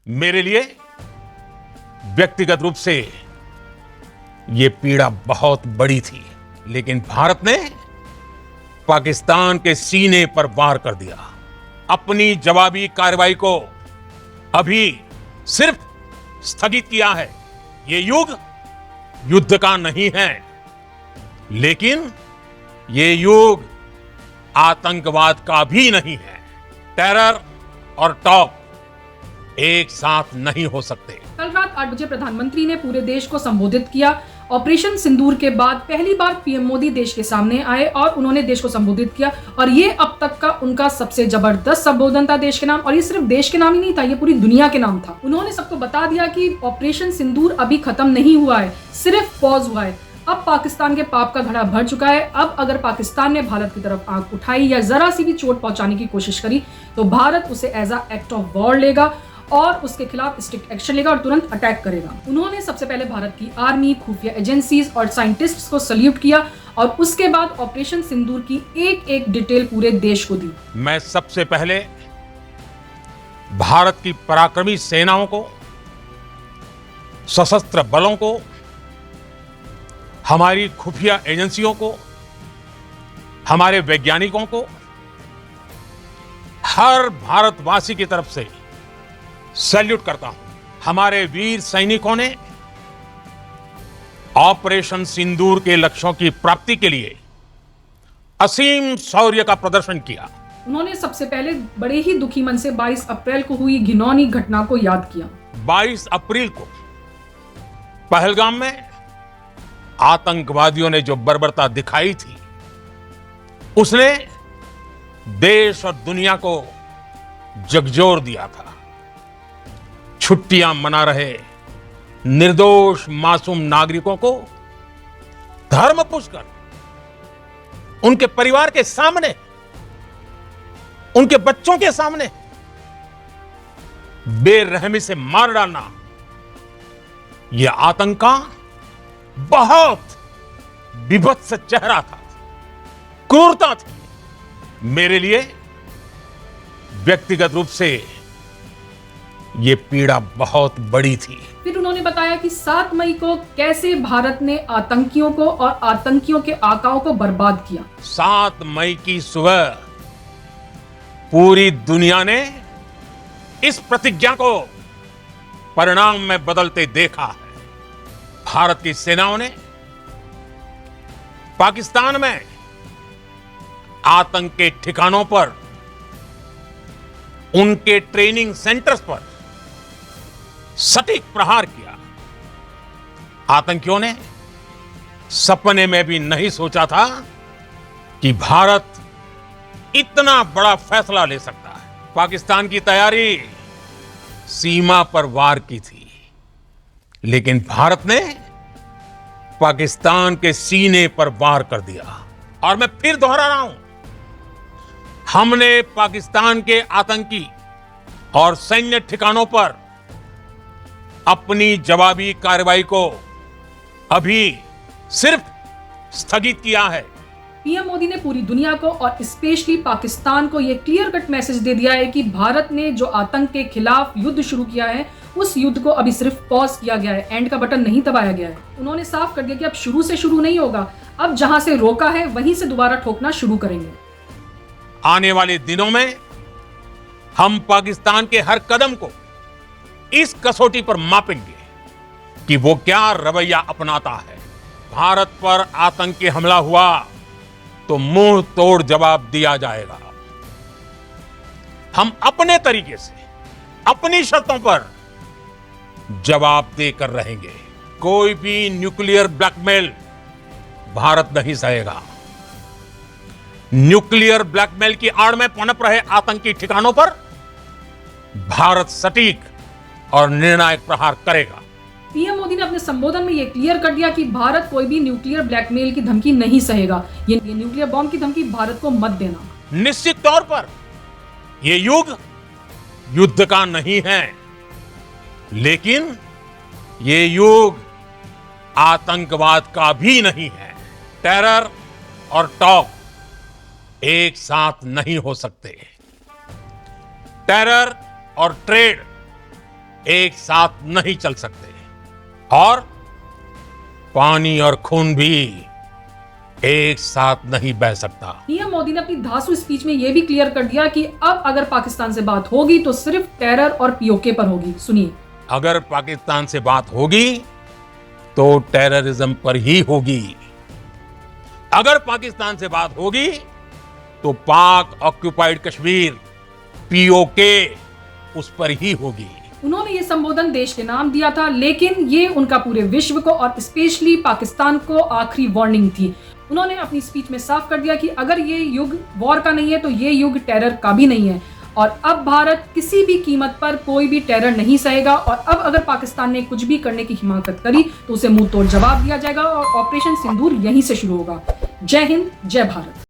मेरे लिए व्यक्तिगत रूप से ये पीड़ा बहुत बड़ी थी, लेकिन भारत ने पाकिस्तान के सीने पर वार कर दिया। अपनी जवाबी कार्रवाई को अभी सिर्फ स्थगित किया है। ये युग युद्ध का नहीं है, लेकिन ये युग आतंकवाद का भी नहीं है। टेरर और टॉप एक साथ नहीं हो सकते। कल रात 8 बजे प्रधानमंत्री ने पूरे देश को संबोधित किया। ऑपरेशन सिंदूर के बाद पहली बार पीएम मोदी देश के सामने आए और उन्होंने देश को संबोधित किया, और ये अब तक का उनका सबसे जबरदस्त संबोधन था देश के नाम। और ये सिर्फ देश के नाम ही नहीं था, ये पूरी दुनिया के नाम था। उन्होंने सबको बता दिया कि ऑपरेशन सिंदूर अभी खत्म नहीं हुआ है, सिर्फ पॉज हुआ है। अब पाकिस्तान के पाप का घड़ा भर चुका है। अब अगर पाकिस्तान ने भारत की तरफ आंख उठाई या जरा सी भी चोट पहुंचाने की कोशिश करी तो भारत उसे as a act of war लेगा और उसके खिलाफ स्ट्रिक्ट एक्शन लेगा और तुरंत अटैक करेगा। उन्होंने सबसे पहले भारत की आर्मी, खुफिया एजेंसीज और साइंटिस्ट्स को सल्यूट किया और उसके बाद ऑपरेशन सिंदूर की एक एक डिटेल पूरे देश को दी। मैं सबसे पहले भारत की पराक्रमी सेनाओं को, सशस्त्र बलों को, हमारी खुफिया एजेंसियों को, हमारे वैज्ञानिकों को, हर भारतवासी की तरफ से सैल्यूट करता हूं। हमारे वीर सैनिकों ने ऑपरेशन सिंदूर के लक्ष्यों की प्राप्ति के लिए असीम शौर्य का प्रदर्शन किया। उन्होंने सबसे पहले बड़े ही दुखी मन से 22 अप्रैल को हुई घिनौनी घटना को याद किया। 22 अप्रैल को पहलगाम में आतंकवादियों ने जो बर्बरता दिखाई थी, उसने देश और दुनिया को झकझोर दिया था। छुट्टियां मना रहे निर्दोष मासूम नागरिकों को धर्म पुष्कर उनके परिवार के सामने, उनके बच्चों के सामने बेरहमी से मार डालना, यह आतंक का बहुत विभत्स चेहरा था, क्रूरता थी। मेरे लिए व्यक्तिगत रूप से ये पीड़ा बहुत बड़ी थी। फिर उन्होंने बताया कि 7 मई को कैसे भारत ने आतंकियों को और आतंकियों के आकाओं को बर्बाद किया। 7 मई की सुबह पूरी दुनिया ने इस प्रतिज्ञा को परिणाम में बदलते देखा है। भारत की सेनाओं ने पाकिस्तान में आतंक के ठिकानों पर, उनके ट्रेनिंग सेंटर्स पर सटीक प्रहार किया। आतंकियों ने सपने में भी नहीं सोचा था कि भारत इतना बड़ा फैसला ले सकता है। पाकिस्तान की तैयारी सीमा पर वार की थी, लेकिन भारत ने पाकिस्तान के सीने पर वार कर दिया। और मैं फिर दोहरा रहा हूं, हमने पाकिस्तान के आतंकी और सैन्य ठिकानों पर अपनी जवाबी कार्रवाई को अभी सिर्फ स्थगित किया है। पीएम मोदी ने पूरी दुनिया को और स्पेशली पाकिस्तान को यह क्लियर कट मैसेज दे दिया है कि भारत ने जो आतंक के खिलाफ युद्ध शुरू किया है, उस युद्ध को अभी सिर्फ पॉज किया गया है, एंड का बटन नहीं दबाया गया है। उन्होंने साफ कर दिया कि अब शुरू से शुरू नहीं होगा, अब जहां से रोका है वहीं से दोबारा ठोकना शुरू करेंगे। आने वाले दिनों में हम पाकिस्तान के हर कदम को इस कसौटी पर मापेंगे कि वो क्या रवैया अपनाता है। भारत पर आतंकी हमला हुआ तो मुंह तोड़ जवाब दिया जाएगा। हम अपने तरीके से, अपनी शर्तों पर जवाब देकर रहेंगे। कोई भी न्यूक्लियर ब्लैकमेल भारत नहीं सहेगा। न्यूक्लियर ब्लैकमेल की आड़ में पनप रहे आतंकी ठिकानों पर भारत सटीक और निर्णायक प्रहार करेगा। पीएम मोदी ने अपने संबोधन में यह क्लियर कर दिया कि भारत कोई भी न्यूक्लियर ब्लैकमेल की धमकी नहीं सहेगा। ये न्यूक्लियर बॉम्ब की धमकी भारत को मत देना। निश्चित तौर पर यह युग युद्ध का नहीं है, लेकिन ये युग आतंकवाद का भी नहीं है। टेरर और टॉप एक साथ नहीं हो सकते। टेरर और ट्रेड एक साथ नहीं चल सकते और पानी और खून भी एक साथ नहीं बह सकता। पीएम मोदी ने अपनी धांसू स्पीच में यह भी क्लियर कर दिया कि अब अगर पाकिस्तान से बात होगी तो सिर्फ टेरर और पीओके पर होगी। सुनिए। अगर पाकिस्तान से बात होगी तो टेररिज्म पर ही होगी। अगर पाकिस्तान से बात होगी तो पाक ऑक्युपाइड कश्मीर पीओके उस पर ही होगी। उन्होंने ये संबोधन देश के नाम दिया था, लेकिन ये उनका पूरे विश्व को और स्पेशली पाकिस्तान को आखिरी वार्निंग थी। उन्होंने अपनी स्पीच में साफ कर दिया कि अगर ये युग वॉर का नहीं है तो ये युग टेरर का भी नहीं है और अब भारत किसी भी कीमत पर कोई भी टेरर नहीं सहेगा और अब अगर पाकिस्तान ने कुछ भी करने की हिमाकत करी तो उसे मुंह तोड़ जवाब दिया जाएगा और ऑपरेशन सिंदूर यहीं से शुरू होगा। जय हिंद, जय भारत।